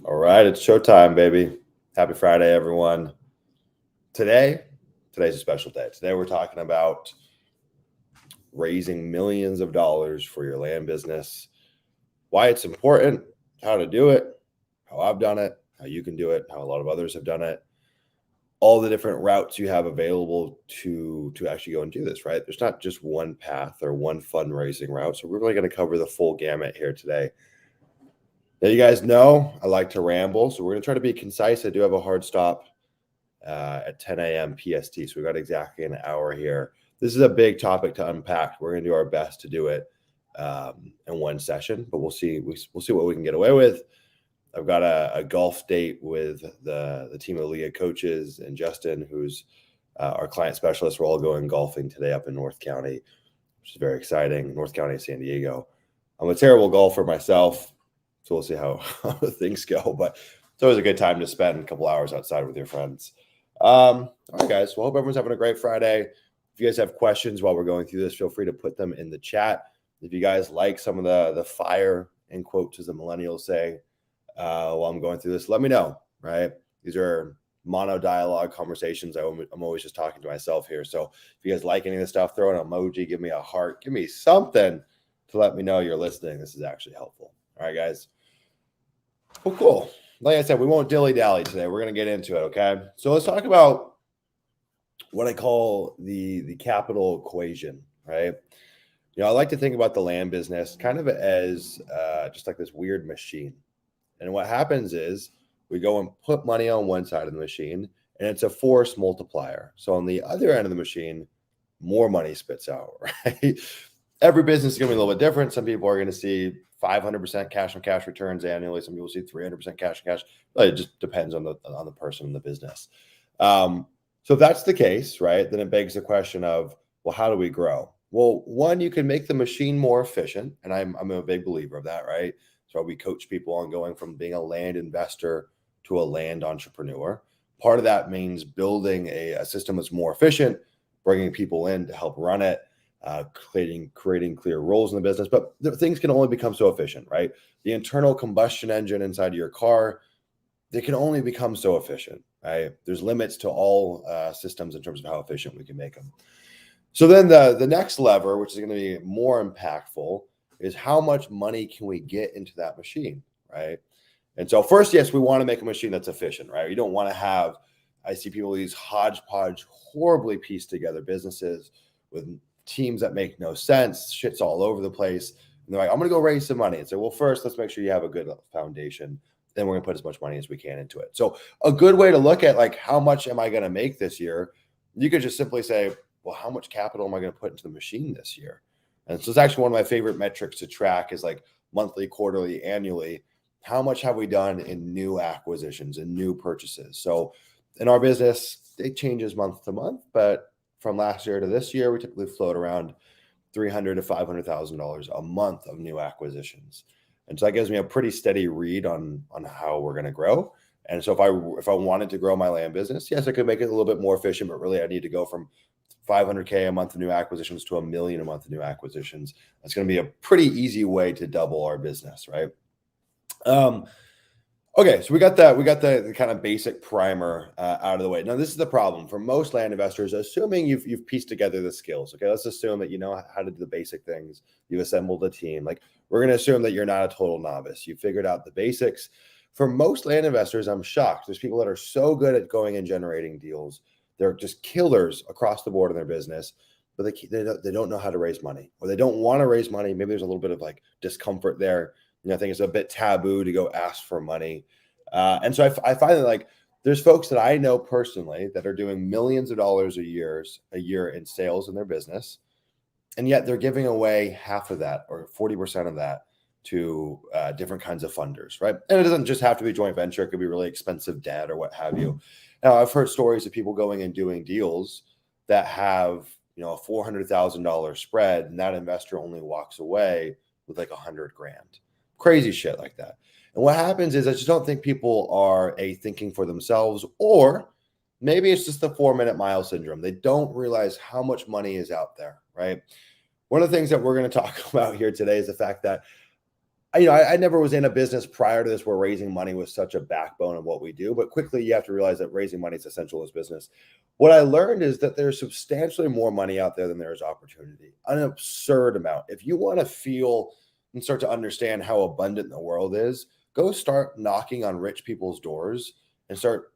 All right, it's showtime, baby. Happy Friday, everyone. Today's a special day. Today we're talking about raising millions of dollars for your land business, why it's important, how to do it, how I've done it, how you can do it, how a lot of others have done it, all the different routes you have available to actually go and do this, right? There's not just one path or one fundraising route. So we're really going to cover the full gamut here today. Now, you guys know I like to ramble, so we're going to try to be concise. I do have a hard stop at 10 a.m. PST, so we got exactly an hour here. This is a big topic to unpack. We're going to do our best to do it in one session, but we'll see. We'll see what we can get away with. I've got a golf date with the team of Leah coaches and Justin, who's our client specialist. We're all going golfing today up in North County, which is very exciting. North County, San Diego. I'm a terrible golfer myself, so we'll see how things go. But it's always a good time to spend a couple hours outside with your friends. All right, guys. Well, hope everyone's having a great Friday. If you guys have questions while we're going through this, feel free to put them in the chat. If you guys like some of the fire, in quotes, as the millennials say, while I'm going through this, let me know, right? These are mono dialogue conversations. I'm always just talking to myself here. So if you guys like any of this stuff, throw an emoji, give me a heart, give me something to let me know you're listening. This is actually helpful. All right, guys. Well, cool. Like I said, we won't dilly-dally today. We're going to get into it, okay? So let's talk about what I call the capital equation, right? You know, I like to think about the land business kind of as just like this weird machine. And what happens is we go and put money on one side of the machine, and it's a force multiplier. So on the other end of the machine, more money spits out, right? Every business is going to be a little bit different. Some people are going to see 500% cash on cash returns annually. Some people see 300% cash on cash. It just depends on the person in the business. So if that's the case, right, then it begs the question of, well, how do we grow? Well, one, you can make the machine more efficient, and I'm a big believer of that, right? So we coach people on going from being a land investor to a land entrepreneur. Part of that means building a system that's more efficient, bringing people in to help run it, creating clear roles in the business. But things can only become so efficient, right? The internal combustion engine inside of your car, they can only become so efficient, right? There's limits to all systems in terms of how efficient we can make them. So then the next lever, which is going to be more impactful, is how much money can we get into that machine, right? And so first, yes, we want to make a machine that's efficient, right? You don't want to have, I see people these hodgepodge, horribly pieced together businesses with teams that make no sense, shit's all over the place. And they're like, I'm going to go raise some money. And say, well, first, let's make sure you have a good foundation. Then we're going to put as much money as we can into it. So a good way to look at like, how much am I going to make this year? You could just simply say, well, how much capital am I going to put into the machine this year? And so it's actually one of my favorite metrics to track is like monthly, quarterly, annually. How much have we done in new acquisitions and new purchases? So in our business, it changes month to month, but from last year to this year, we typically float around $300,000 to $500,000 a month of new acquisitions. And so that gives me a pretty steady read on how we're going to grow. And so if I wanted to grow my land business, yes, I could make it a little bit more efficient, but really I need to go from $500K a month of new acquisitions to $1 million a month of new acquisitions. That's going to be a pretty easy way to double our business, right? Okay, so we got the kind of basic primer out of the way. Now, this is the problem for most land investors. Assuming you've pieced together the skills, okay, let's assume that you know how to do the basic things. You've assembled a team. Like we're going to assume that you're not a total novice. You figured out the basics. For most land investors, I'm shocked. There's people that are so good at going and generating deals. They're just killers across the board in their business, but they don't know how to raise money, or they don't want to raise money. Maybe there's a little bit of like discomfort there. You know, I think it's a bit taboo to go ask for money. And so I find that like there's folks that I know personally that are doing millions of dollars a year in sales in their business. And yet they're giving away half of that or 40% of that to different kinds of funders, right? And it doesn't just have to be joint venture. It could be really expensive debt or what have you. Now, I've heard stories of people going and doing deals that have, you know, a $400,000 spread, and that investor only walks away with like $100,000. Crazy shit like that. And what happens is I just don't think people are thinking for themselves, or maybe it's just the 4-minute mile syndrome. They don't realize how much money is out there, right? One of the things that we're going to talk about here today is the fact that I never was in a business prior to this where raising money was such a backbone of what we do, but quickly you have to realize that raising money is essential as business. What I learned is that there's substantially more money out there than there is opportunity, an absurd amount. If you want to feel and start to understand how abundant the world is, go start knocking on rich people's doors and start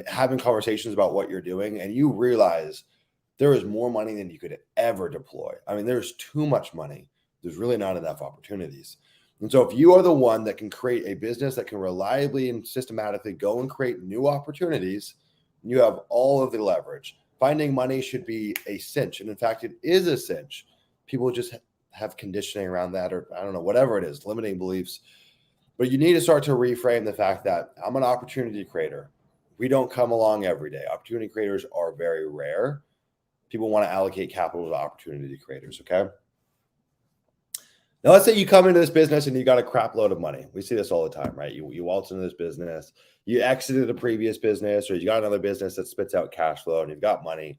having conversations about what you're doing, and you realize there is more money than you could ever deploy. I mean, there's too much money. There's really not enough opportunities. And so if you are the one that can create a business that can reliably and systematically go and create new opportunities, you have all of the leverage. Finding money should be a cinch. And in fact, it is a cinch. People just have conditioning around that, or I don't know, whatever it is, limiting beliefs. But you need to start to reframe the fact that I'm an opportunity creator. We don't come along every day. Opportunity creators are very rare. People want to allocate capital to opportunity creators, okay? Now, let's say you come into this business and you got a crap load of money. We see this all the time, right? You waltz into this business, you exited a previous business, or you got another business that spits out cash flow and you've got money.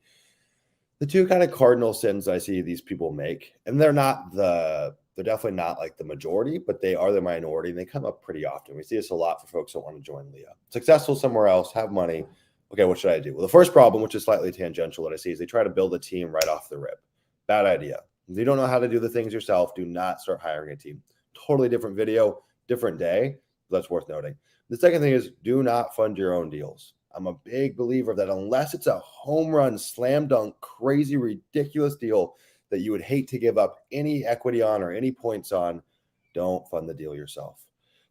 The two kind of cardinal sins I see these people make, and they're definitely not like the majority, but they are the minority, and they come up pretty often. We see this a lot for folks that want to join Leah. Successful somewhere else, have money. Okay, what should I do? Well, the first problem, which is slightly tangential that I see, is they try to build a team right off the rip. Bad idea. If you don't know how to do the things yourself, do not start hiring a team. Totally different video, different day. That's worth noting. The second thing is do not fund your own deals. I'm a big believer that unless it's a home run, slam dunk, crazy, ridiculous deal that you would hate to give up any equity on or any points on, don't fund the deal yourself.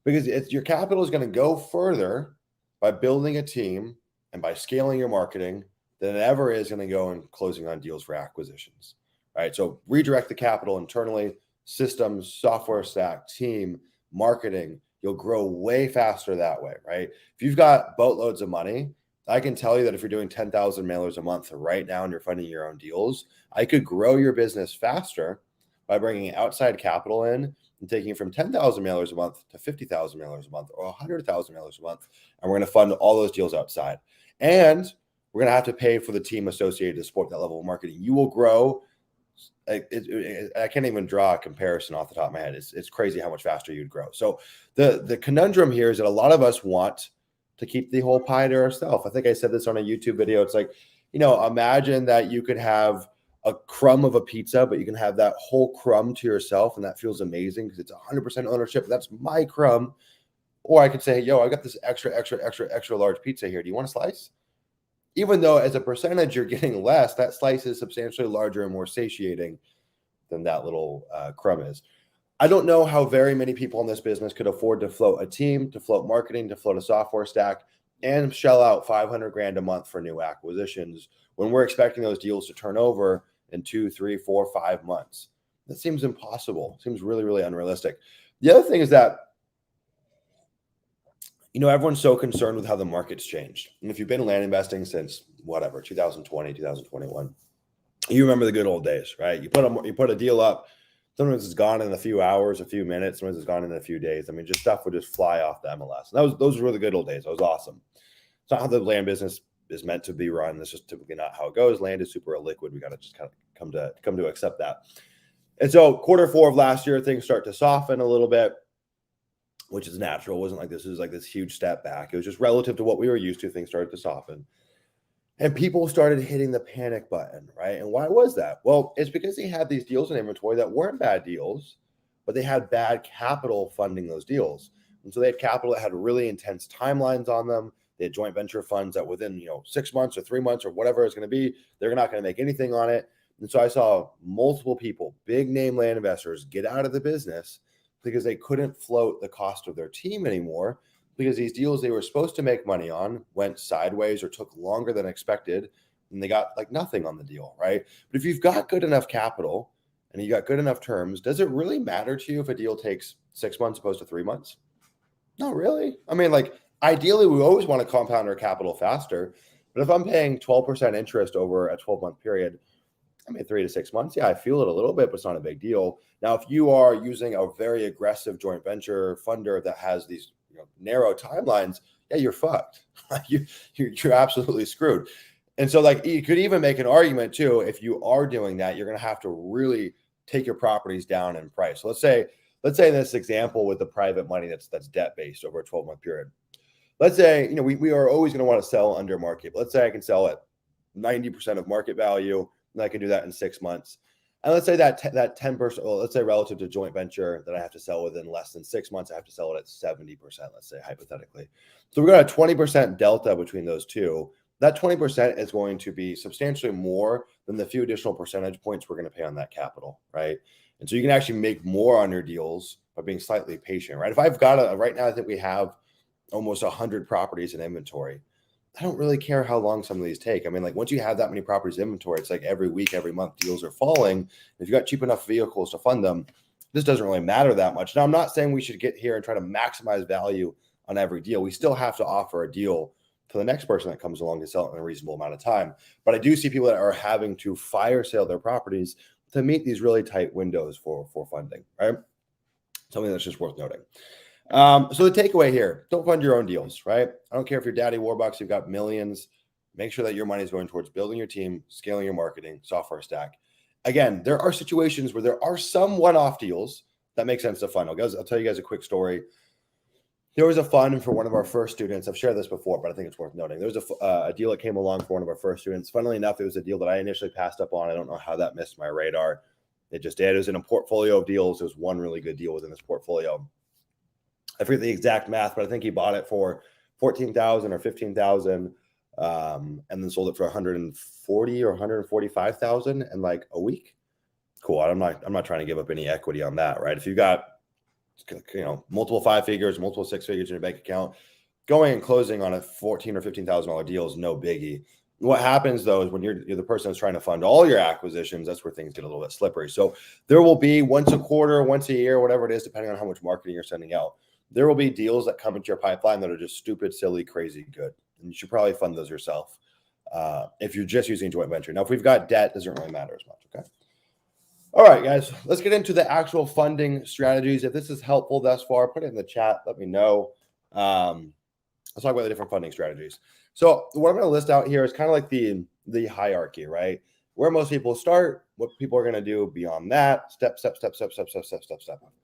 Because your capital is going to go further by building a team and by scaling your marketing than it ever is going to go and closing on deals for acquisitions. All right, so redirect the capital internally, systems, software stack, team, marketing. You'll grow way faster that way, right? If you've got boatloads of money, I can tell you that if you're doing 10,000 mailers a month right now and you're funding your own deals, I could grow your business faster by bringing outside capital in and taking it from 10,000 mailers a month to 50,000 mailers a month or 100,000 mailers a month. And we're going to fund all those deals outside. And we're going to have to pay for the team associated to support that level of marketing. You will grow. I can't even draw a comparison off the top of my head. It's crazy how much faster you'd grow. So the conundrum here is that a lot of us want to keep the whole pie to ourselves. I think I said this on a YouTube video. It's like, imagine that you could have a crumb of a pizza, but you can have that whole crumb to yourself, and that feels amazing because it's 100% ownership. That's my crumb. Or I could say, yo, I got this extra large pizza here. Do you want a slice? Even though as a percentage you're getting less, that slice is substantially larger and more satiating than that little crumb is. I don't know how very many people in this business could afford to float a team, to float marketing, to float a software stack, and shell out 500 grand a month for new acquisitions when we're expecting those deals to turn over in 2, 3, 4, 5 months. That seems impossible. Seems really, really unrealistic. The other thing is that everyone's so concerned with how the market's changed. And if you've been land investing since 2020, 2021, you remember the good old days, right? You put a deal up. Sometimes it's gone in a few hours, a few minutes. Sometimes it's gone in a few days. I mean, just stuff would just fly off the MLS. And those were the good old days. That was awesome. It's not how the land business is meant to be run. That's just typically not how it goes. Land is super illiquid. We got to just kind of come to accept that. And so Q4 of last year, things start to soften a little bit, which is natural. It wasn't like this is like this huge step back. It was just relative to what we were used to. Things started to soften. And people started hitting the panic button, right? And why was that? Well, it's because they had these deals in inventory that weren't bad deals, but they had bad capital funding those deals. And so they had capital that had really intense timelines on them. They had joint venture funds that within 6 months or 3 months or whatever it's going to be, they're not going to make anything on it. And so I saw multiple people, big name land investors, get out of the business because they couldn't float the cost of their team anymore, because these deals they were supposed to make money on went sideways or took longer than expected, and they got like nothing on the deal, right? But if you've got good enough capital and you got good enough terms, does it really matter to you if a deal takes 6 months opposed to 3 months? Not really. I mean, like ideally, we always want to compound our capital faster, but if I'm paying 12% interest over a 12-month period, I mean, 3 to 6 months, yeah, I feel it a little bit, but it's not a big deal. Now, if you are using a very aggressive joint venture funder that has these narrow timelines, yeah, you're fucked. You're absolutely screwed. And so like you could even make an argument too, if you are doing that, you're going to have to really take your properties down in price. So let's say let's say in this example with the private money that's debt based over a 12-month period. Let's say, we are always going to want to sell under market. But let's say I can sell at 90% of market value, and I can do that in 6 months. And let's say that 10%, well, let's say relative to joint venture that I have to sell within less than 6 months, I have to sell it at 70%, let's say hypothetically. So we've got a 20% delta between those two. That 20% is going to be substantially more than the few additional percentage points we're going to pay on that capital, right? And so you can actually make more on your deals by being slightly patient, right? If I've got right now, I think we have almost 100 properties in inventory. I don't really care how long some of these take. I mean, like once you have that many properties in inventory, it's like every week, every month, deals are falling. If you got cheap enough vehicles to fund them, this doesn't really matter that much. Now, I'm not saying we should get here and try to maximize value on every deal. We still have to offer a deal to the next person that comes along to sell it in a reasonable amount of time. But I do see people that are having to fire sale their properties to meet these really tight windows for funding, right? Something that's just worth noting. So the takeaway here, don't fund your own deals, right? I don't care if you're Daddy Warbucks, you've got millions. Make sure that your money is going towards building your team, scaling your marketing, software stack. Again, there are situations where there are some one-off deals that make sense to fund. I'll tell you guys a quick story. There was a fund for one of our first students. I've shared this before, but I think it's worth noting. There was a deal that came along for one of our first students. Funnily enough, it was a deal that I initially passed up on. I don't know how that missed my radar. It just did. It was in a portfolio of deals. There was one really good deal within this portfolio. I forget the exact math, but I think he bought it for $14,000 or $15,000, and then sold it for $140,000 or $145,000 in like a week. Cool. I'm not trying to give up any equity on that, right? If you got multiple 5 figures, multiple 6 figures in your bank account, going and closing on a $14,000 or $15,000 deal is no biggie. What happens though is when you're the person that's trying to fund all your acquisitions, that's where things get a little bit slippery. So there will be once a quarter, once a year, whatever it is, depending on how much marketing you're sending out. There will be deals that come into your pipeline that are just stupid, silly, crazy good. And you should probably fund those yourself if you're just using joint venture. Now, if we've got debt, it doesn't really matter as much, okay? All right, guys, let's get into the actual funding strategies. If this is helpful thus far, put it in the chat. Let me know. Let's talk about the different funding strategies. So what I'm going to list out here is kind of like the hierarchy, right? Where most people start, what people are going to do beyond that, step. Okay,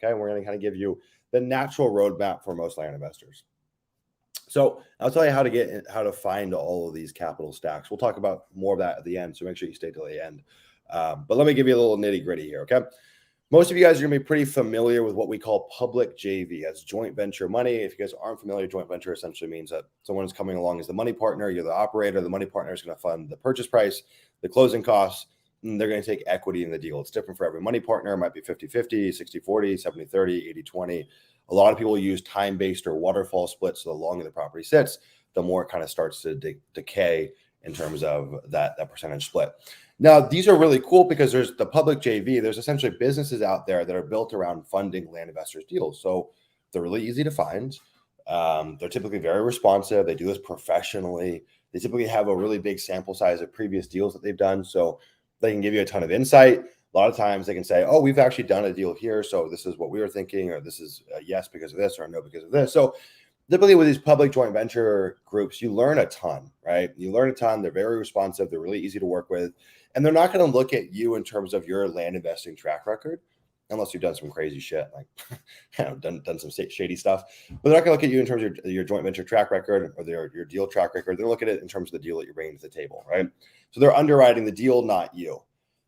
and we're going to kind of give you the natural roadmap for most land investors. So I'll tell you how to find all of these capital stacks. We'll talk about more of that at the end, so make sure you stay till the end. But let me give you a little nitty gritty here, okay? Most of you guys are going to be pretty familiar with what we call public JV as joint venture money. If you guys aren't familiar, joint venture essentially means that someone is coming along as the money partner, you're the operator, the money partner is going to fund the purchase price, the closing costs, and they're going to take equity in the deal. It's different for every money partner. It might be 50-50, 60-40, 70-30, 80-20. A lot of people use time-based or waterfall splits. So the longer the property sits, the more it kind of starts to decay in terms of that percentage split. Now, these are really cool because there's the public JV. There's essentially businesses out there that are built around funding land investors deals. So they're really easy to find. They're typically very responsive. They do this professionally. They typically have a really big sample size of previous deals that they've done. So they can give you a ton of insight. A lot of times they can say, oh, we've actually done a deal here, so this is what we were thinking, or this is a yes because of this, or a no because of this. So typically with these public joint venture groups, you learn a ton, right? You learn a ton. They're very responsive. They're really easy to work with. And they're not going to look at you in terms of your land investing track record, unless you've done some crazy shit, like done some shady stuff. But they're not going to look at you in terms of your joint venture track record or your deal track record. They're looking at it in terms of the deal that you're bringing to the table, right? So they're underwriting the deal, not you.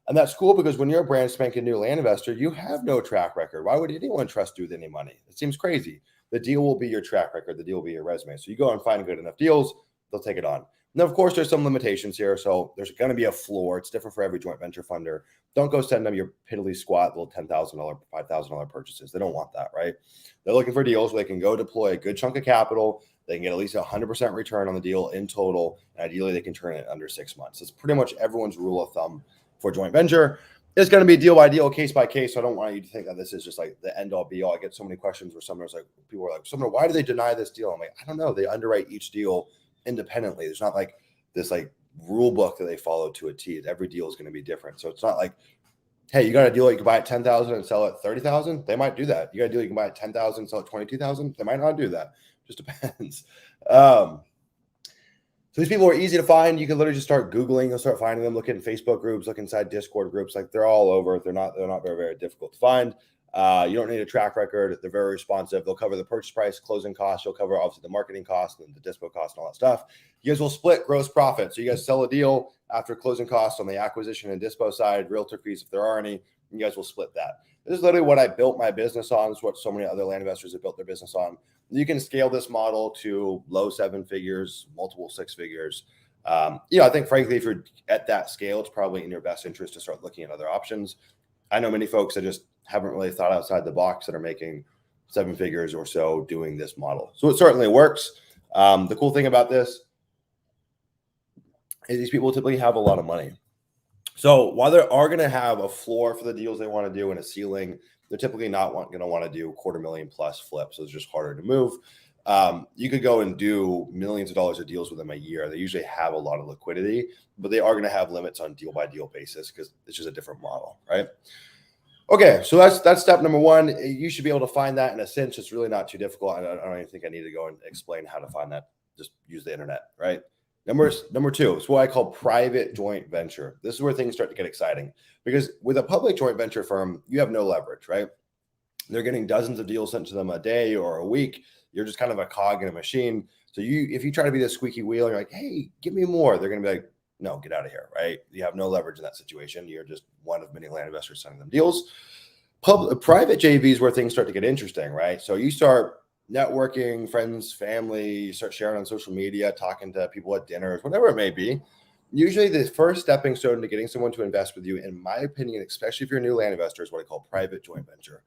And that's cool because when you're a brand spanking new land investor, you have no track record. Why would anyone trust you with any money? It seems crazy. The deal will be your track record. The deal will be your resume. So you go and find good enough deals, they'll take it on. Now, of course, there's some limitations here. So there's going to be a floor. It's different for every joint venture funder. Don't go send them your piddly squat little $10,000, $5,000 purchases. They don't want that, right? They're looking for deals where they can go deploy a good chunk of capital. They can get at least 100% return on the deal in total. And ideally, they can turn it under 6 months. That's pretty much everyone's rule of thumb for joint venture. It's going to be deal by deal, case by case. So I don't want you to think that this is just like the end all be all. I get so many questions where people are like, Sumner, why do they deny this deal? I'm like, I don't know. They underwrite each deal independently. There's not like this like rule book that they follow to a T. Every deal is going to be different. So it's not like, hey, you got a deal you can buy at 10,000 and sell it at 30,000. They might do that. You got a deal you can buy at 10,000 and sell it 22,000. They might not do that. Just depends. So these people are easy to find. You can literally just start Googling. You'll start finding them. Look in Facebook groups. Look inside Discord groups. Like they're all over. They're not very, very difficult to find. You don't need a track record. They're very responsive. They'll cover the purchase price, closing costs. You'll cover obviously the marketing costs and the dispo costs and all that stuff. You guys will split gross profit. So you guys sell a deal after closing costs on the acquisition and dispo side, realtor fees if there are any. You guys will split that. This is literally what I built my business on. It's what so many other land investors have built their business on. You can scale this model to low 7 figures, multiple 6 figures. I think frankly, if you're at that scale, it's probably in your best interest to start looking at other options. I know many folks that just haven't really thought outside the box that are making 7 figures or so doing this model. So it certainly works. The cool thing about this is these people typically have a lot of money. So while they are going to have a floor for the deals they want to do and a ceiling, they're typically not going to want to do $250,000 plus flips. So it's just harder to move. You could go and do millions of dollars of deals with them a year. They usually have a lot of liquidity, but they are going to have limits on deal by deal basis because it's just a different model, right? Okay, so that's step number one. You should be able to find that in a sense. It's really not too difficult. I don't even think I need to go and explain how to find that. Just use the internet, right? Number two is what I call private joint venture. This is where things start to get exciting because with a public joint venture firm, you have no leverage, right? They're getting dozens of deals sent to them a day or a week. You're just kind of a cog in a machine. So if you try to be the squeaky wheel, you're like, hey, give me more. They're going to be like, no, get out of here, right? You have no leverage in that situation. You're just one of many land investors sending them deals. Private JVs where things start to get interesting, right? So you start networking, friends, family, you start sharing on social media, talking to people at dinners, whatever it may be. Usually the first stepping stone to getting someone to invest with you, in my opinion, especially if you're a new land investor, is what I call private joint venture.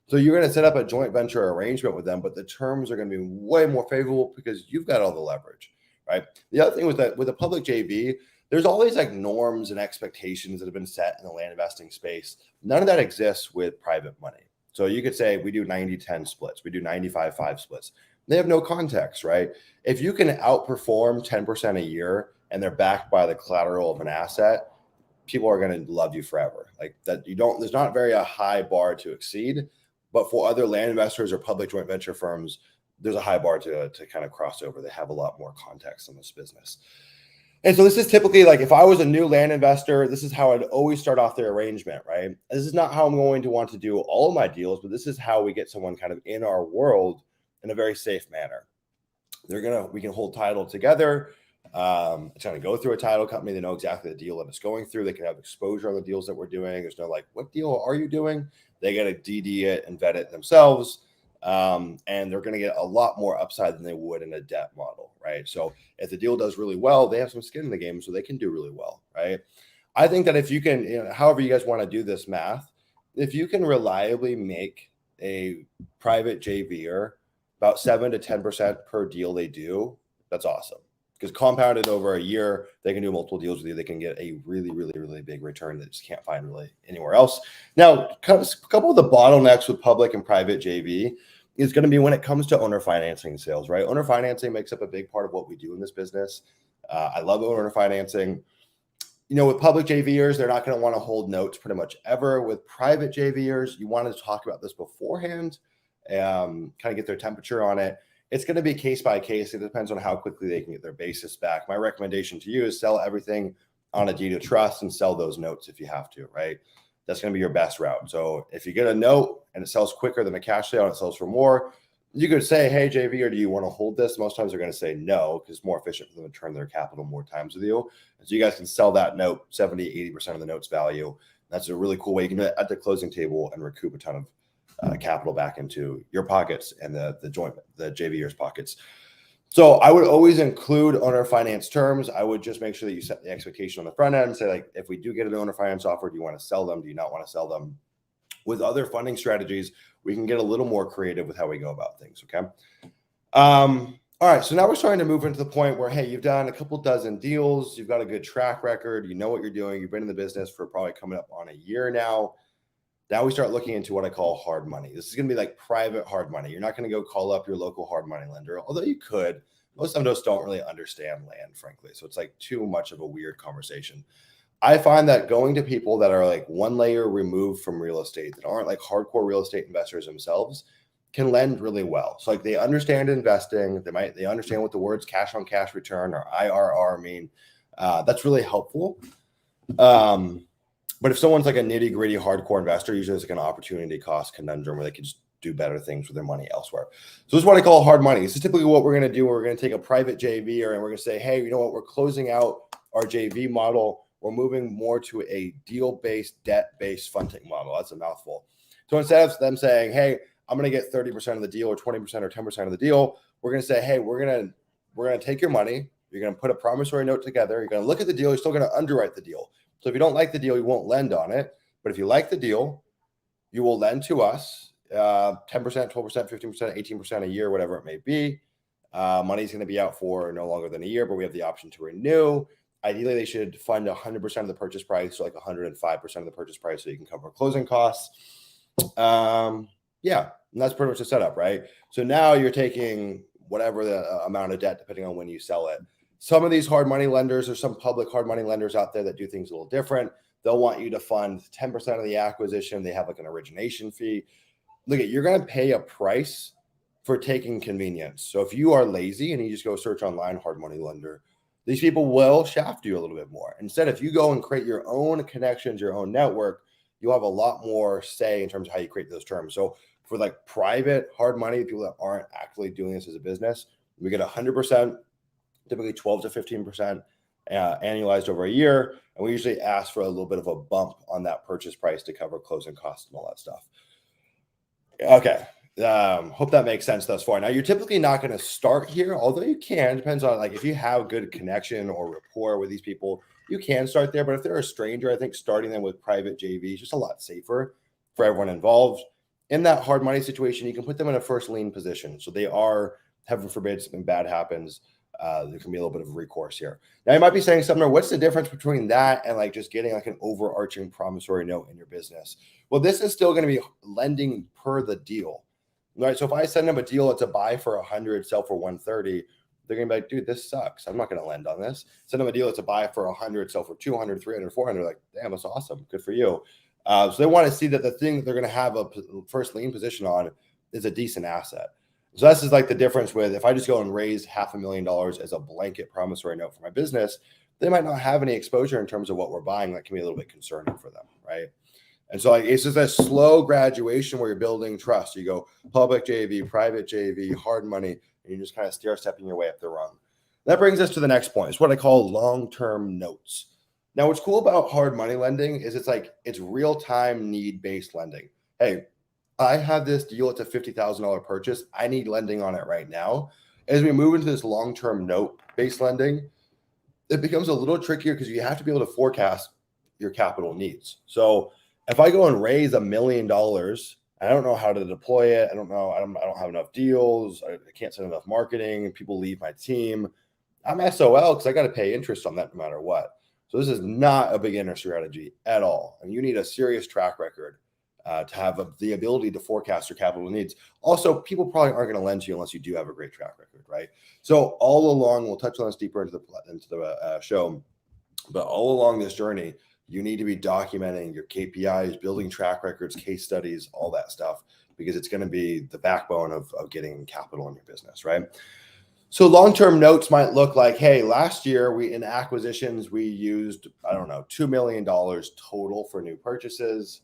So you're going to set up a joint venture arrangement with them, but the terms are going to be way more favorable because you've got all the leverage, right? The other thing with a public JV, there's all these like norms and expectations that have been set in the land investing space. None of that exists with private money. So you could say we do 90-10 splits. We do 95-5 splits. They have no context, right? If you can outperform 10% a year and they're backed by the collateral of an asset, people are going to love you forever. Like that, there's not very a high bar to exceed, but for other land investors or public joint venture firms, there's a high bar to kind of cross over. They have a lot more context in this business. And so this is typically like if I was a new land investor, this is how I'd always start off the arrangement, right? This is not how I'm going to want to do all of my deals, but this is how we get someone kind of in our world in a very safe manner. We can hold title together. It's going to go through a title company. They know exactly the deal that it's going through. They can have exposure on the deals that we're doing. There's no like, what deal are you doing? They got to DD it and vet it themselves. And they're going to get a lot more upside than they would in a debt model, right? So if the deal does really well, they have some skin in the game, so they can do really well, right? I think that if you can, however you guys want to do this math, if you can reliably make a private JVer about 7 to 10% per deal they do, that's awesome. Because compounded over a year, they can do multiple deals with you. They can get a really, really, really big return that you just can't find really anywhere else. Now, a couple of the bottlenecks with public and private JV is going to be when it comes to owner financing sales, right? Owner financing makes up a big part of what we do in this business. I love owner financing. With public JVers, they're not going to want to hold notes pretty much ever. With private JVers, you want to talk about this beforehand, kind of get their temperature on it. It's going to be case by case. It depends on how quickly they can get their basis back. My recommendation to you is sell everything on a deed of trust and sell those notes if you have to, right? That's going to be your best route. So if you get a note and it sells quicker than a cash sale and it sells for more, you could say, hey, JV, or do you want to hold this? Most times they're going to say no because it's more efficient for them to turn their capital more times with you. And so you guys can sell that note 70, 80% of the note's value. That's a really cool way. You can do it at the closing table and recoup a ton of capital back into your pockets and the JVers pockets. So I would always include owner finance terms. I would just make sure that you set the expectation on the front end and say, like, if we do get an owner finance offer, do you want to sell them? Do you not want to sell them? With other funding strategies, we can get a little more creative with how we go about things. Okay. All right. So now we're starting to move into the point where, hey, you've done a couple dozen deals. You've got a good track record. You know what you're doing. You've been in the business for probably coming up on a year now. Now we start looking into what I call hard money. This is going to be like private hard money. You're not going to go call up your local hard money lender, although you could. Most of them don't really understand land, frankly. So it's like too much of a weird conversation. I find that going to people that are like one layer removed from real estate, that aren't like hardcore real estate investors themselves, can lend really well. So like they understand investing. They understand what the words cash on cash return or IRR mean. That's really helpful. But if someone's like a nitty gritty hardcore investor, usually it's like an opportunity cost conundrum where they can just do better things with their money elsewhere. So this is what I call hard money. This is typically what we're going to do. We're going to take a private JV and we're going to say, hey, you know what? We're closing out our JV model. We're moving more to a deal-based, debt-based funding model. That's a mouthful. So instead of them saying, hey, I'm going to get 30% of the deal or 20% or 10% of the deal, we're going to say, hey, we're going to take your money. You're going to put a promissory note together. You're going to look at the deal. You're still going to underwrite the deal. So if you don't like the deal, you won't lend on it. But if you like the deal, you will lend to us 10%, 12%, 15%, 18% a year, whatever it may be. Money's going to be out for no longer than a year, but we have the option to renew. Ideally, they should fund 100% of the purchase price, so like 105% of the purchase price, so you can cover closing costs. Yeah, and that's pretty much the setup, right? So now you're taking whatever the amount of debt, depending on when you sell it. Some of these hard money lenders, or some public hard money lenders out there that do things a little different. They'll want you to fund 10% of the acquisition. They have like an origination fee. Look, you're going to pay a price for taking convenience. So if you are lazy and you just go search online hard money lender, these people will shaft you a little bit more. Instead, if you go and create your own connections, your own network, you'll have a lot more say in terms of how you create those terms. So for like private hard money, people that aren't actually doing this as a business, we get 100%, typically 12 to 15% annualized over a year. And we usually ask for a little bit of a bump on that purchase price to cover closing costs and all that stuff. Okay. Hope that makes sense thus far. Now, you're typically not going to start here, although you can. Depends on like if you have good connection or rapport with these people, you can start there. But if they're a stranger, I think starting them with private JV is just a lot safer for everyone involved. In that hard money situation, you can put them in a first lien position. So they are, heaven forbid, something bad happens. There can be a little bit of recourse here. Now, you might be saying, Sumner, what's the difference between that and like just getting like an overarching promissory note in your business? Well, this is still going to be lending per the deal, right? So if I send them a deal, it's a buy for 100, sell for 130. They're going to be like, dude, this sucks. I'm not going to lend on this. Send them a deal, it's a buy for 100, sell for 200, 300, 400. Like, damn, that's awesome. Good for you. So they want to see that the thing that they're going to have a first lien position on is a decent asset. So this is like the difference with if I just go and raise $500,000 as a blanket promissory note for my business, they might not have any exposure in terms of what we're buying. That can be a little bit concerning for them, right? And so like, it's just a slow graduation where you're building trust. You go public JV, private JV, hard money, and you just kind of stair-stepping your way up the rung. That brings us to the next point. It's what I call long-term notes. Now, what's cool about hard money lending is it's real-time need-based lending. Hey, I have this deal. It's a $50,000 purchase. I need lending on it right now. As we move into this long-term note-based lending, it becomes a little trickier because you have to be able to forecast your capital needs. So if I go and raise $1 million, I don't know how to deploy it. I don't know. I don't have enough deals. I can't send enough marketing. People leave my team. I'm SOL because I got to pay interest on that no matter what. So this is not a beginner strategy at all. And you need a serious track record to have the ability to forecast your capital needs. Also, people probably aren't going to lend to you unless you do have a great track record, right? So all along, we'll touch on this deeper into the show, but all along this journey, you need to be documenting your KPIs, building track records, case studies, all that stuff, because it's going to be the backbone of getting capital in your business, right? So long-term notes might look like, hey, last year in acquisitions, we used, I don't know, $2 million total for new purchases.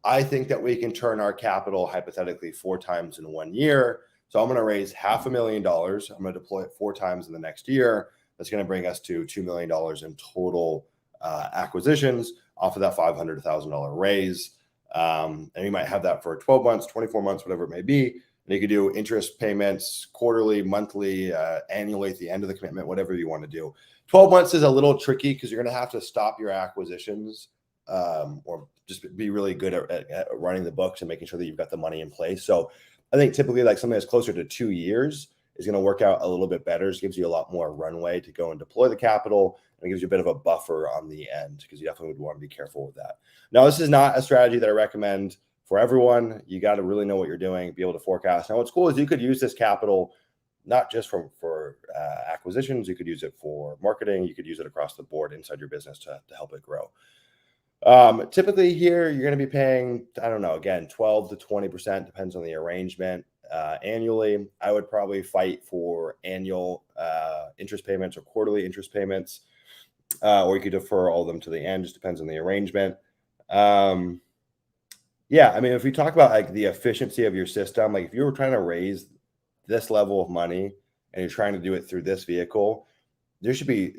I think that we can turn our capital hypothetically 4 times in 1 year. So I'm going to raise $500,000. I'm going to deploy it 4 times in the next year. That's going to bring us to $2 million in total acquisitions off of that $500,000 raise. And you might have that for 12 months, 24 months, whatever it may be. And you could do interest payments quarterly, monthly, annually at the end of the commitment, whatever you want to do. 12 months is a little tricky because you're going to have to stop your acquisitions or just be really good at running the books and making sure that you've got the money in place. So I think typically like something that's closer to 2 years is going to work out a little bit better. It gives you a lot more runway to go and deploy the capital, and it gives you a bit of a buffer on the end because you definitely would want to be careful with that. Now, this is not a strategy that I recommend for everyone. You got to really know what you're doing, be able to forecast. Now, what's cool is you could use this capital not just for acquisitions. You could use it for marketing. You could use it across the board inside your business to help it grow. Typically here, you're going to be paying, I don't know, again, 12 to 20%, depends on the arrangement. Annually, I would probably fight for annual interest payments or quarterly interest payments, or you could defer all of them to the end, just depends on the arrangement. Yeah, I mean, if we talk about like the efficiency of your system, like if you were trying to raise this level of money and you're trying to do it through this vehicle, there should be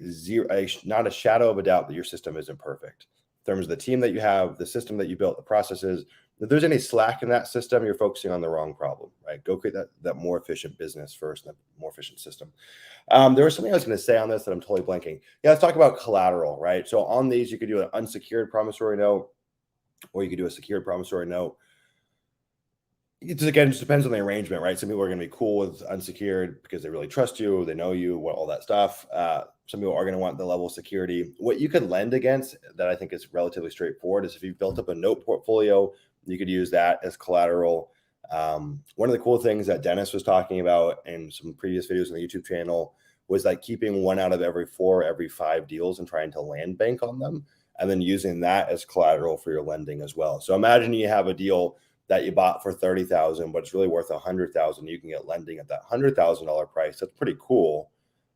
not a shadow of a doubt that your system isn't perfect. In terms of the team that you have, the system that you built, the processes, if there's any slack in that system, you're focusing on the wrong problem, right? Go create that more efficient business first, that more efficient system. There was something I was going to say on this that I'm totally blanking. Yeah, let's talk about collateral, right? So on these, you could do an unsecured promissory note, or you could do a secured promissory note. It just depends on the arrangement, right? Some people are going to be cool with unsecured because they really trust you, they know you, all that stuff. Some people are going to want the level of security. What you could lend against that I think is relatively straightforward is if you've built up a note portfolio, you could use that as collateral. One of the cool things that Dennis was talking about in some previous videos on the YouTube channel was like keeping 1 out of every 5 deals and trying to land bank on them, and then using that as collateral for your lending as well. So imagine you have a deal that you bought for $30,000, but it's really worth $100,000. You can get lending at that $100,000 price. That's pretty cool.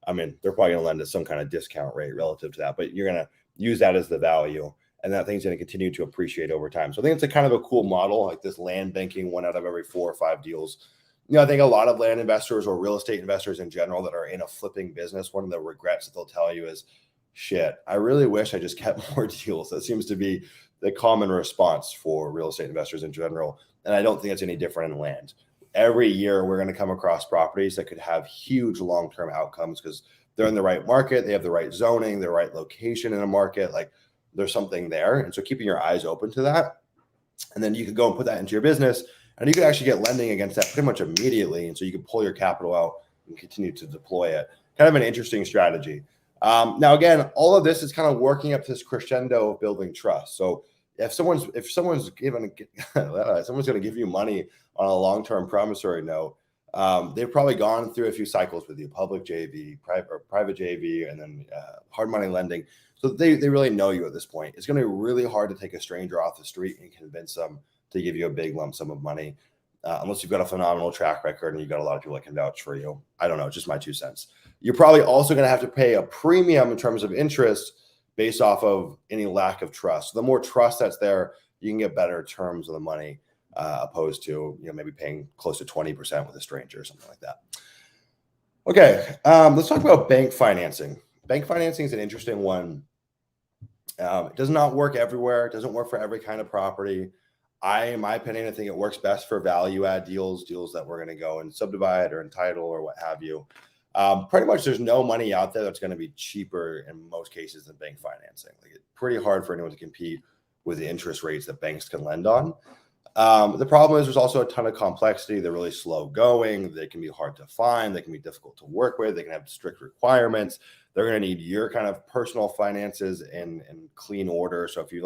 I mean, they're probably going to lend at some kind of discount rate relative to that, but you're going to use that as the value, and that thing's going to continue to appreciate over time. So I think it's a kind of a cool model, like this land banking 1 out of every 4 or 5 deals. I think a lot of land investors or real estate investors in general that are in a flipping business, one of the regrets that they'll tell you is, shit, I really wish I just kept more deals. That seems to be the common response for real estate investors in general. And I don't think it's any different in land. Every year, we're going to come across properties that could have huge long-term outcomes because they're in the right market, they have the right zoning, the right location in a market. Like there's something there. And so keeping your eyes open to that. And then you could go and put that into your business, and you could actually get lending against that pretty much immediately. And so you can pull your capital out and continue to deploy it. Kind of an interesting strategy. Now, again, all of this is kind of working up to this crescendo of building trust. So if someone's someone's going to give you money on a long-term promissory note, they've probably gone through a few cycles with you: public JV, private JV, and then hard money lending. So they really know you at this point. It's going to be really hard to take a stranger off the street and convince them to give you a big lump sum of money, unless you've got a phenomenal track record and you've got a lot of people that can vouch for you. I don't know, just my 2 cents. You're probably also going to have to pay a premium in terms of interest based off of any lack of trust. So the more trust that's there, you can get better terms of the money, opposed to maybe paying close to 20% with a stranger or something like that. Okay, let's talk about bank financing. Bank financing is an interesting one. It does not work everywhere. It doesn't work for every kind of property. In my opinion, I think it works best for value add deals that we're going to go and subdivide or entitle or what have you. Pretty much there's no money out there that's going to be cheaper in most cases than bank financing. Like it's pretty hard for anyone to compete with the interest rates that banks can lend on. The problem is there's also a ton of complexity. They're really slow going. They can be hard to find. They can be difficult to work with. They can have strict requirements. They're going to need your kind of personal finances in clean order. So if you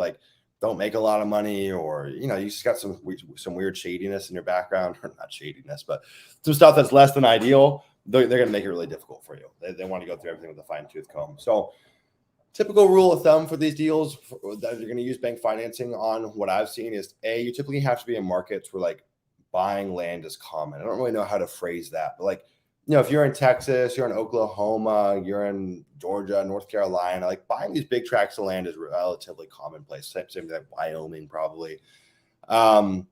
don't make a lot of money, or you just got some weird shadiness in your background, or not shadiness, but some stuff that's less than ideal, they're going to make it really difficult for you. They want to go through everything with a fine-tooth comb. So typical rule of thumb for these deals that you're going to use bank financing on, what I've seen is you typically have to be in markets where buying land is common. I don't really know how to phrase that, but if you're in Texas, you're in Oklahoma, you're in Georgia, North Carolina, buying these big tracts of land is relatively commonplace. Same thing like Wyoming, probably. But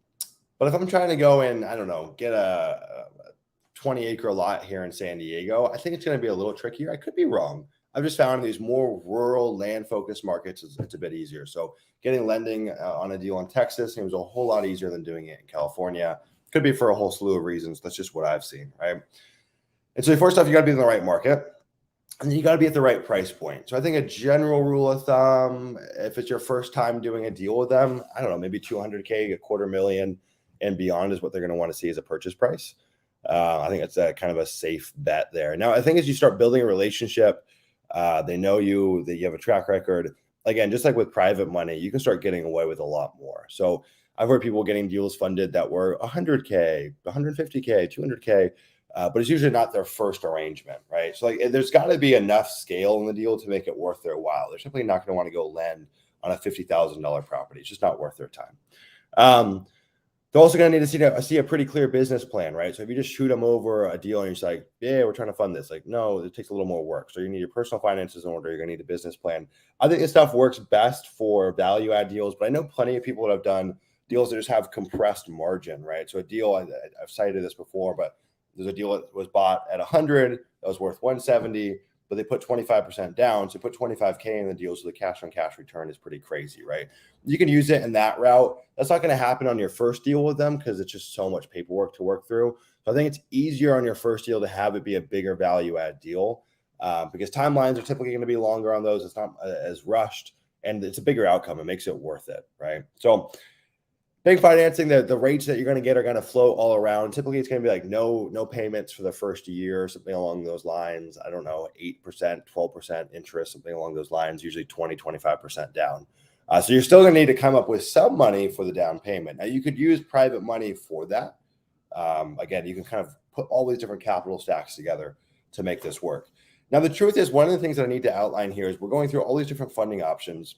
if I'm trying to go in, I don't know, get a 20-acre lot here in San Diego, I think it's going to be a little trickier. I could be wrong. I've just found these more rural land-focused markets, it's a bit easier. So getting lending on a deal in Texas seems a whole lot easier than doing it in California. Could be for a whole slew of reasons. That's just what I've seen, right? And so first off, you got to be in the right market, and then you got to be at the right price point. So I think a general rule of thumb, if it's your first time doing a deal with them, I don't know, maybe $200K, $250,000 and beyond is what they're going to want to see as a purchase price. I think it's a kind of a safe bet there. Now, I think as you start building a relationship, they know you, that you have a track record. Again, just like with private money, you can start getting away with a lot more. So I've heard people getting deals funded that were $100K, $150K, $200K. But it's usually not their first arrangement, right? So there's got to be enough scale in the deal to make it worth their while. They're simply not going to want to go lend on a $50,000 property. It's just not worth their time. They're also going to need to see a pretty clear business plan, right? So if you just shoot them over a deal and you're just like, yeah, we're trying to fund this, like, no, it takes a little more work. So you need your personal finances in order. You're going to need a business plan. I think this stuff works best for value add deals, but I know plenty of people that have done deals that just have compressed margin, right? So a deal, I've cited this before, but there's a deal that was bought at 100 that was worth 170, but they put 25% down. So put 25K in the deal. So the cash on cash return is pretty crazy, right? You can use it in that route. That's not going to happen on your first deal with them because it's just so much paperwork to work through. So I think it's easier on your first deal to have it be a bigger value add deal because timelines are typically going to be longer on those. It's not as rushed and it's a bigger outcome. It makes it worth it, right? So bank financing, the rates that you're going to get are going to float all around. Typically, it's going to be like no payments for the first year, something along those lines. I don't know, 8%, 12% interest, something along those lines, usually 20, 25% down. So you're still going to need to come up with some money for the down payment. Now, you could use private money for that. Again, you can kind of put all these different capital stacks together to make this work. Now, the truth is, one of the things that I need to outline here is we're going through all these different funding options.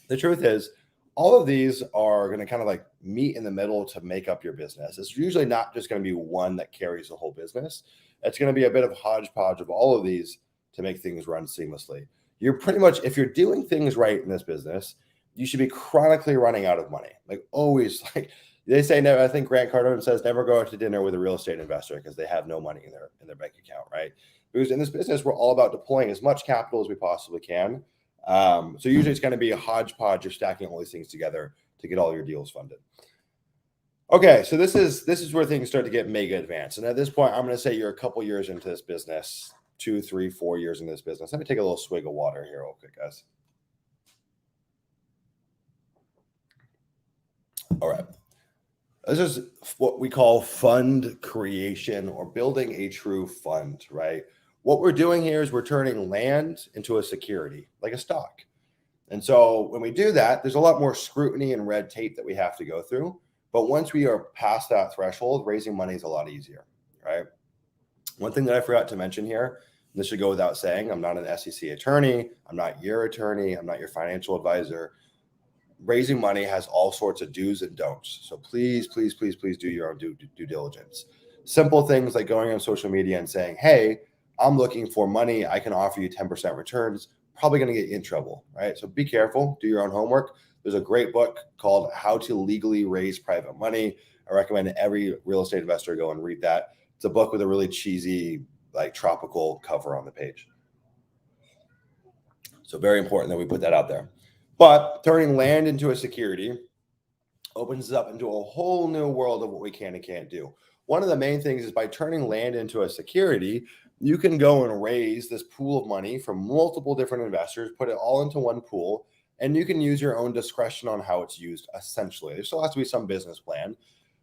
The truth is, all of these are going to kind of like meet in the middle to make up your business. It's usually not just going to be one that carries the whole business. It's going to be a bit of hodgepodge of all of these to make things run seamlessly. You're pretty much, if you're doing things right in this business, you should be chronically running out of money. Like always, like they say, never, I think Grant Cardone says, never go out to dinner with a real estate investor because they have no money in their bank account, right? Because in this business, we're all about deploying as much capital as we possibly can. So usually it's going to be a hodgepodge of stacking all these things together to get all your deals funded. Okay, so this is where things start to get mega advanced. And at this point, I'm going to say you're a couple years into this business, 2, 3, 4 years into this business. Let me take a little swig of water here real quick, guys. All right. This is what we call fund creation or building a true fund, right? What we're doing here is we're turning land into a security, like a stock. And so when we do that, there's a lot more scrutiny and red tape that we have to go through. But once we are past that threshold, raising money is a lot easier, right? One thing that I forgot to mention here, and this should go without saying, I'm not an SEC attorney. I'm not your attorney. I'm not your financial advisor. Raising money has all sorts of do's and don'ts. So please, please, please, please do your own due diligence. Simple things like going on social media and saying, hey, I'm looking for money. I can offer you 10% returns. Probably going to get you in trouble, right? So be careful. Do your own homework. There's a great book called How to Legally Raise Private Money. I recommend every real estate investor go and read that. It's a book with a really cheesy, like tropical cover on the page. So very important that we put that out there. But turning land into a security opens us up into a whole new world of what we can and can't do. One of the main things is by turning land into a security, you can go and raise this pool of money from multiple different investors, put it all into one pool, and you can use your own discretion on how it's used, essentially. There still has to be some business plan,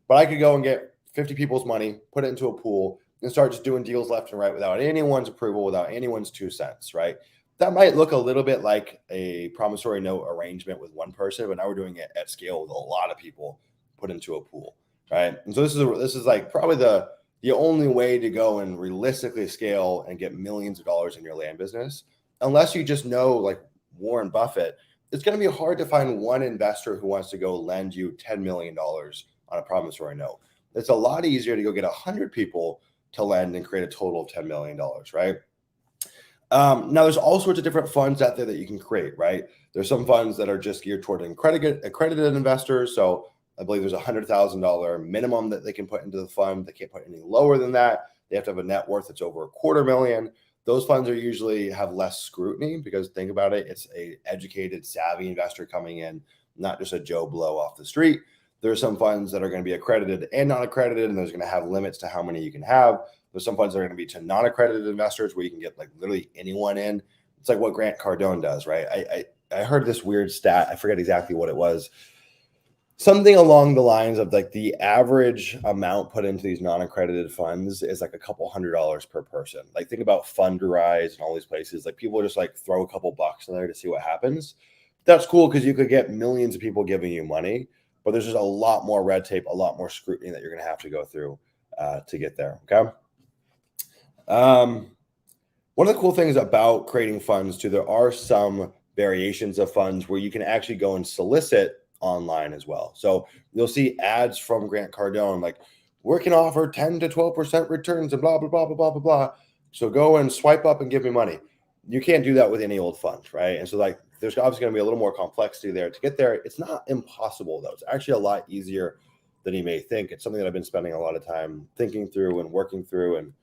but I could go and get 50 people's money, put it into a pool, and start just doing deals left and right without anyone's approval, without anyone's 2 cents, right? That might look a little bit like a promissory note arrangement with one person, but now we're doing it at scale with a lot of people put into a pool, right? And so this is like probably the only way to go and realistically scale and get millions of dollars in your land business. Unless you just know like Warren Buffett, it's going to be hard to find one investor who wants to go lend you $10 million on a promissory note. It's a lot easier to go get 100 people to lend and create a total of $10 million, right? Now, there's all sorts of different funds out there that you can create, right? There's some funds that are just geared toward accredited investors. So I believe there's $100,000 minimum that they can put into the fund. They can't put any lower than that. They have to have a net worth that's over $250,000. Those funds are usually have less scrutiny because think about it, it's a educated, savvy investor coming in, not just a Joe Blow off the street. There are some funds that are going to be accredited and non-accredited, and there's going to have limits to how many you can have. There's some funds that are going to be to non-accredited investors where you can get like literally anyone in. It's like what Grant Cardone does, right? I heard this weird stat. I forget exactly what it was. Something along the lines of like the average amount put into these non-accredited funds is like a couple $100s per person. Like think about Fundrise and all these places. Like people just like throw a couple bucks in there to see what happens. That's cool because you could get millions of people giving you money, but there's just a lot more red tape, a lot more scrutiny that you're going to have to go through to get there. Okay. One of the cool things about creating funds too, there are some variations of funds where you can actually go and solicit online as well. So you'll see ads from Grant Cardone like, we can offer 10 to 12% returns and blah, blah, blah, blah, blah, blah, blah. So go and swipe up and give me money. You can't do that with any old fund, right? And so like there's obviously going to be a little more complexity there to get there. It's not impossible though. It's actually a lot easier than you may think. It's something that I've been spending a lot of time thinking through and working through, and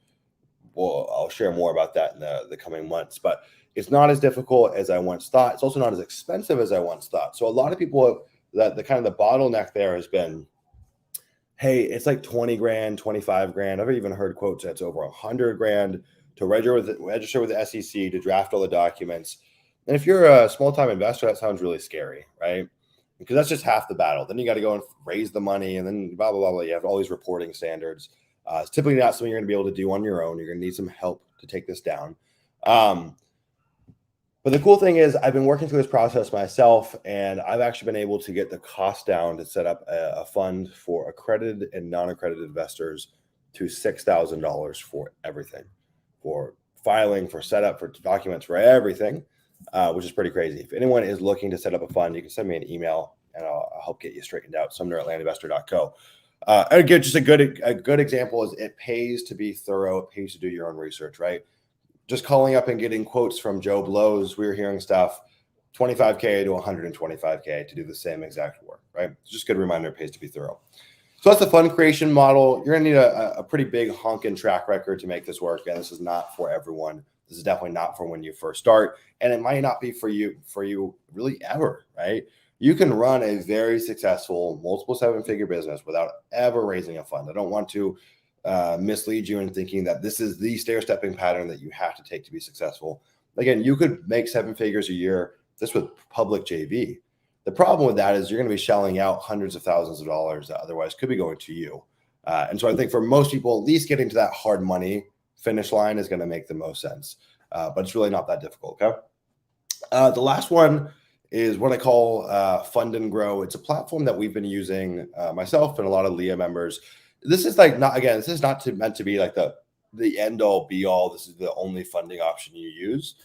I'll share more about that in the coming months. But it's not as difficult as I once thought. It's also not as expensive as I once thought. So a lot of people, that the kind of the bottleneck there has been, hey, it's like 20 grand, 25 grand. I've even heard quotes that's over 100 grand to register with the SEC, to draft all the documents. And if you're a small-time investor, that sounds really scary, right? Because that's just half the battle. Then you got to go and raise the money, and then blah, blah, blah, blah. You have all these reporting standards. It's typically not something you're going to be able to do on your own. You're going to need some help to take this down. But the cool thing is I've been working through this process myself, and I've actually been able to get the cost down to set up a fund for accredited and non-accredited investors to $6,000 for everything, for filing, for setup, for documents, for everything, which is pretty crazy. If anyone is looking to set up a fund, you can send me an email and I'll help get you straightened out. Sumner@landinvestor.co. Again, just a good example is it pays to be thorough. It pays to do your own research, right? Just calling up and getting quotes from Joe Blows, we were hearing stuff, $25K to $125K to do the same exact work, right? It's just a good reminder, it pays to be thorough. So that's the fund creation model. You're going to need a pretty big honking track record to make this work. And this is not for everyone. This is definitely not for when you first start. And it might not be for you really ever, right? You can run a very successful multiple seven-figure business without ever raising a fund. I don't want to mislead you in thinking that this is the stair-stepping pattern that you have to take to be successful. Again, you could make 7 figures a year just with public JV. The problem with that is you're going to be shelling out hundreds of thousands of dollars that otherwise could be going to you. And so I think for most people, at least getting to that hard money finish line is going to make the most sense. But it's really not that difficult, okay? The last one is what I call Fund and Grow. It's a platform that we've been using, myself and a lot of Leah members. This is like this is not meant to be like the end all be all. This is the only funding option you use.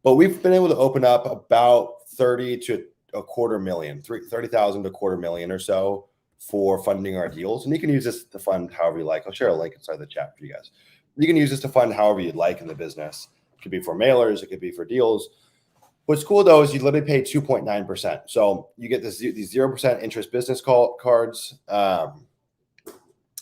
But we've been able to open up about 30 to a quarter million, 30,000 to a quarter million or so for funding our deals. And you can use this to fund however you like. I'll share a link inside the chat for you guys. You can use this to fund however you'd like in the business. It could be for mailers. It could be for deals. What's cool though is you literally pay 2.9%. So you get these 0% interest business cards.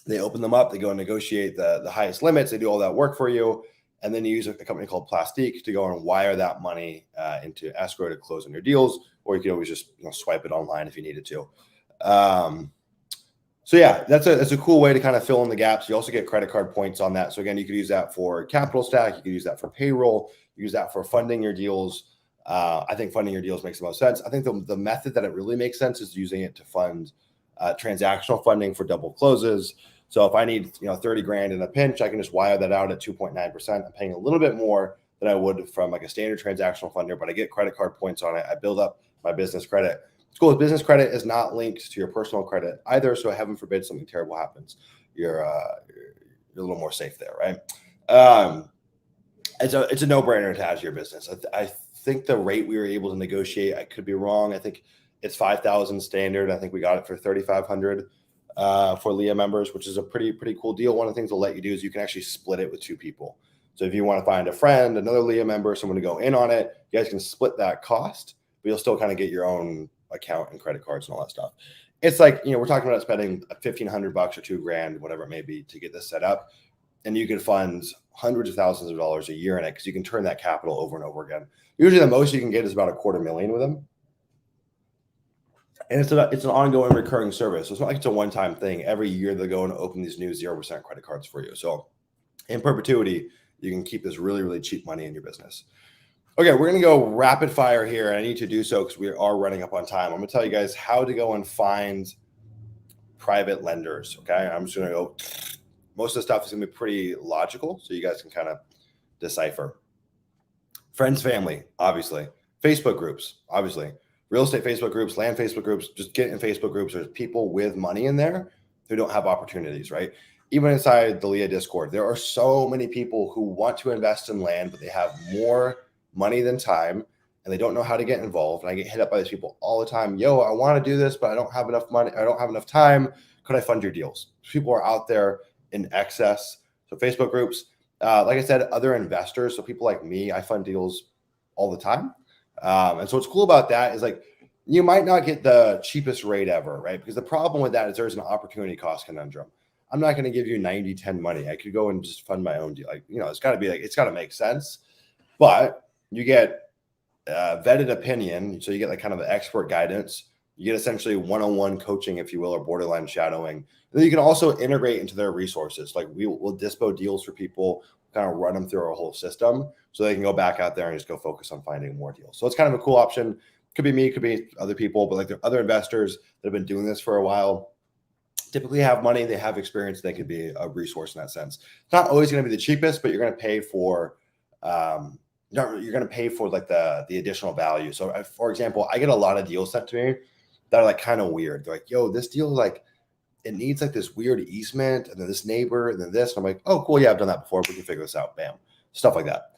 They open them up. They go and negotiate the highest limits. They do all that work for you. And then you use a company called Plastique to go and wire that money into escrow to close on your deals. Or you can always just swipe it online if you needed to. So yeah, that's a cool way to kind of fill in the gaps. You also get credit card points on that. So again, you could use that for capital stack. You could use that for payroll. Use that for funding your deals. I think funding your deals makes the most sense. I think the method that it really makes sense is using it to fund transactional funding for double closes. So if I need 30 grand in a pinch, I can just wire that out at 2.9%. I'm paying a little bit more than I would from like a standard transactional funder, but I get credit card points on it. I build up my business credit. It's cool. Business credit is not linked to your personal credit either. So heaven forbid something terrible happens, you're a little more safe there, right? It's a no-brainer to add to your business. I think the rate we were able to negotiate, I could be wrong. I think it's 5,000 standard. I think we got it for 3,500 for Leah members, which is a pretty cool deal. One of the things they'll let you do is you can actually split it with 2 people. So if you want to find a friend, another Leah member, someone to go in on it, you guys can split that cost, but you'll still kind of get your own account and credit cards and all that stuff. It's like, we're talking about spending $1,500 or $2,000, whatever it may be, to get this set up. And you can fund hundreds of thousands of dollars a year in it because you can turn that capital over and over again. Usually the most you can get is about $250,000 with them. And it's an ongoing recurring service. So it's not like it's a one-time thing. Every year they go and open these new 0% credit cards for you. So in perpetuity, you can keep this really, really cheap money in your business. Okay, we're going to go rapid fire here. And I need to do so because we are running up on time. I'm going to tell you guys how to go and find private lenders. Okay, I'm just going to go. Most of the stuff is going to be pretty logical, so you guys can kind of decipher. Friends, family, obviously. Facebook groups, obviously. Real estate Facebook groups, land Facebook groups. Just get in Facebook groups. There's people with money in there who don't have opportunities, right? Even inside the Leah Discord, there are so many people who want to invest in land, but they have more money than time. and they don't know how to get involved. And I get hit up by these people all the time. Yo, I want to do this, but I don't have enough money. I don't have enough time. Could I fund your deals? People are out there in excess. So Facebook groups, like I said, other investors. So people like me, I fund deals all the time. And so what's cool about that is like, you might not get the cheapest rate ever, right? Because the problem with that is there's an opportunity cost conundrum. I'm not going to give you 90-10 money. I could go and just fund my own deal. Like, it's got to be like, it's got to make sense. But you get vetted opinion. So you get like kind of the expert guidance. You get essentially one-on-one coaching, if you will, or borderline shadowing. And then you can also integrate into their resources. Like we'll dispo deals for people, kind of run them through our whole system so they can go back out there and just go focus on finding more deals. So it's kind of a cool option. Could be me, could be other people, but like there are other investors that have been doing this for a while, typically have money, they have experience, they could be a resource in that sense. It's not always going to be the cheapest, but you're going to pay for you're going to pay for like the additional value. So for example, I get a lot of deals sent to me that are like kind of weird. They're like, yo, this deal, like it needs like this weird easement and then this neighbor and then this. And I'm like, oh, cool. Yeah, I've done that before. We can figure this out. Bam. Stuff like that.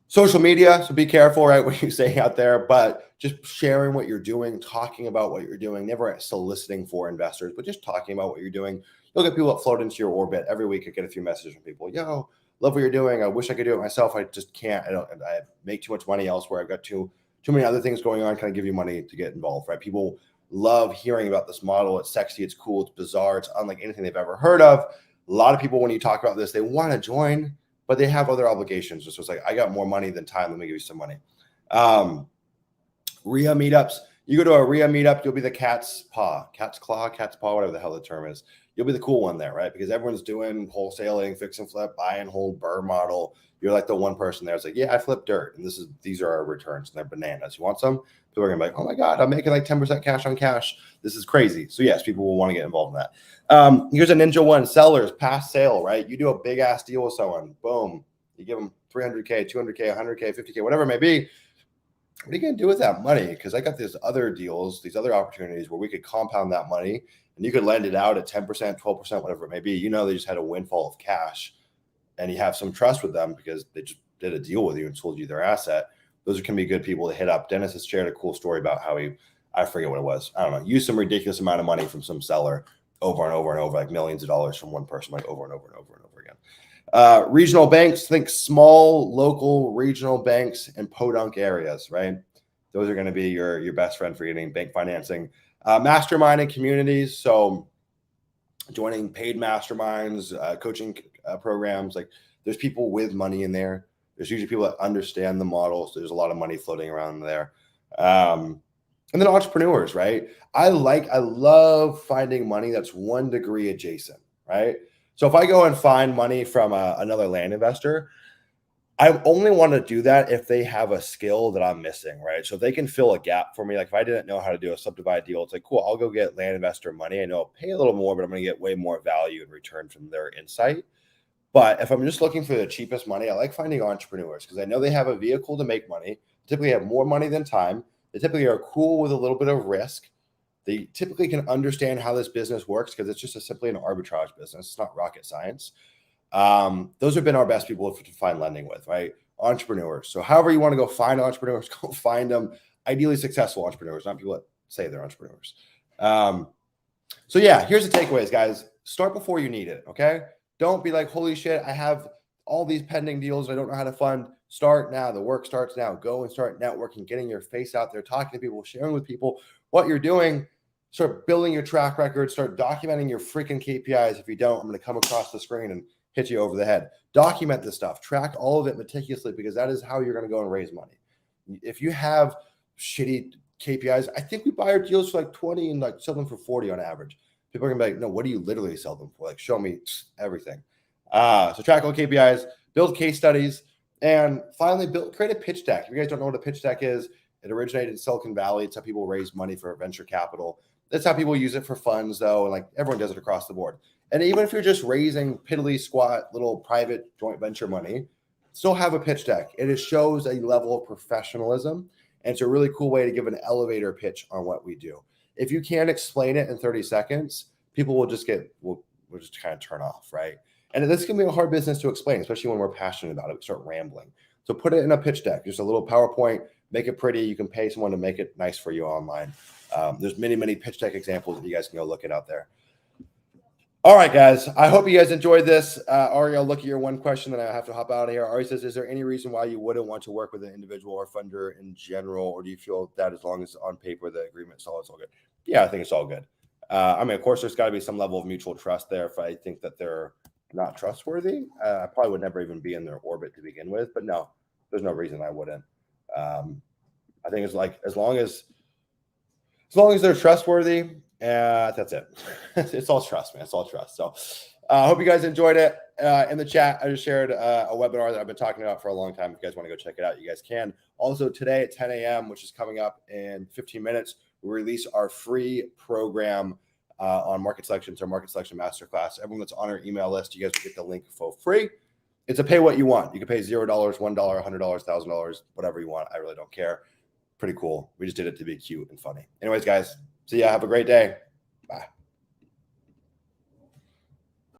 Social media. So be careful, right? What you say out there, but just sharing what you're doing, talking about what you're doing, never soliciting for investors, but just talking about what you're doing. You'll get people that float into your orbit every week. I get a few messages from people. Yo, love what you're doing. I wish I could do it myself. I just can't. I make too much money elsewhere. I've got too many other things going on. Can I give you money to get involved, right? People love hearing about this model. It's sexy. It's cool. It's bizarre. It's unlike anything they've ever heard of. A lot of people, when you talk about this, they want to join, but they have other obligations. So it's like, I got more money than time. Let me give you some money. RIA meetups. You go to a RIA meetup, you'll be the cat's claw, whatever the hell the term is. You'll be the cool one there, right? Because everyone's doing wholesaling, fix and flip, buy and hold, BRRRR model. You're like the one person there. It's like, yeah, I flip dirt, and these are our returns, and they're bananas. You want some? People are gonna be like, oh my god, I'm making like 10% cash on cash. This is crazy. So yes, people will want to get involved in that. Here's a ninja one: sellers, past sale, right? You do a big ass deal with someone, boom, you give them 300K, 200K, 100K, 50K, whatever it may be. What are you going to do with that money? Because I got these other deals, these other opportunities where we could compound that money and you could lend it out at 10%, 12%, whatever it may be. They just had a windfall of cash and you have some trust with them because they just did a deal with you and sold you their asset. Those can be good people to hit up. Dennis has shared a cool story about how I forget what it was. I don't know, used some ridiculous amount of money from some seller over and over and over, like millions of dollars from one person, like over and over and over and over again. Regional banks, think small, local, regional banks in podunk areas, right? Those are going to be your best friend for getting bank financing. Masterminding communities. So joining paid masterminds, coaching programs. Like there's people with money in there. There's usually people that understand the model. So there's a lot of money floating around there. And then entrepreneurs, right? I love finding money that's 1 degree adjacent, right? So if I go and find money from another land investor, I only want to do that if they have a skill that I'm missing, right? So if they can fill a gap for me, like if I didn't know how to do a subdivide deal, it's like, cool, I'll go get land investor money. I know I'll pay a little more, but I'm going to get way more value in return from their insight. But if I'm just looking for the cheapest money, I like finding entrepreneurs because I know they have a vehicle to make money, typically have more money than time. They typically are cool with a little bit of risk. They typically can understand how this business works because it's just simply an arbitrage business. It's not rocket science. Those have been our best people to find lending with, right? Entrepreneurs. So however you want to go find entrepreneurs, go find them. Ideally successful entrepreneurs, not people that say they're entrepreneurs. So yeah, here's the takeaways, guys. Start before you need it, okay? Don't be like, holy shit, I have all these pending deals. I don't know how to fund. Start now. The work starts now. Go and start networking, getting your face out there, talking to people, sharing with people what you're doing. Start building your track record. Start documenting your freaking KPIs. If you don't, I'm going to come across the screen and hit you over the head. Document this stuff. Track all of it meticulously because that is how you're going to go and raise money. If you have shitty KPIs, I think we buy our deals for like 20 and like sell them for 40 on average. People are going to be like, no, what do you literally sell them for? Like, show me everything. So track all KPIs, build case studies, and finally create a pitch deck. If you guys don't know what a pitch deck is, it originated in Silicon Valley. It's how people raise money for venture capital. That's how people use it for funds, though. And like everyone does it across the board. And even if you're just raising piddly squat little private joint venture money, still have a pitch deck. It shows a level of professionalism. And it's a really cool way to give an elevator pitch on what we do. If you can't explain it in 30 seconds, people will just will just kind of turn off, right? And this can be a hard business to explain, especially when we're passionate about it. We start rambling. So put it in a pitch deck, just a little PowerPoint, make it pretty. You can pay someone to make it nice for you online. There's many pitch deck examples that you guys can go look at out there. All right, guys. I hope you guys enjoyed this. Ari, I'll look at your one question, then I have to hop out of here. Ari says, is there any reason why you wouldn't want to work with an individual or funder in general? Or do you feel that as long as on paper, the agreement's all, it's all good? Yeah, I think it's all good. I mean, of course, there's got to be some level of mutual trust there. If I think that they're not trustworthy, I probably would never even be in their orbit to begin with. But no, there's no reason I wouldn't. I think it's like as long as they're trustworthy, that's it. It's all trust, man. It's all trust. So I hope you guys enjoyed it. In the chat, I just shared a webinar that I've been talking about for a long time. If you guys want to go check it out, you guys can. Also today at 10 a.m., which is coming up in 15 minutes, we release our free program on market selection. So market selection masterclass. Everyone that's on our email list, you guys will get the link for free. It's a pay what you want. You can pay $0, $1, $100, $1,000, whatever you want. I really don't care. Pretty cool. We just did it to be cute and funny. Anyways, guys, see ya. Have a great day.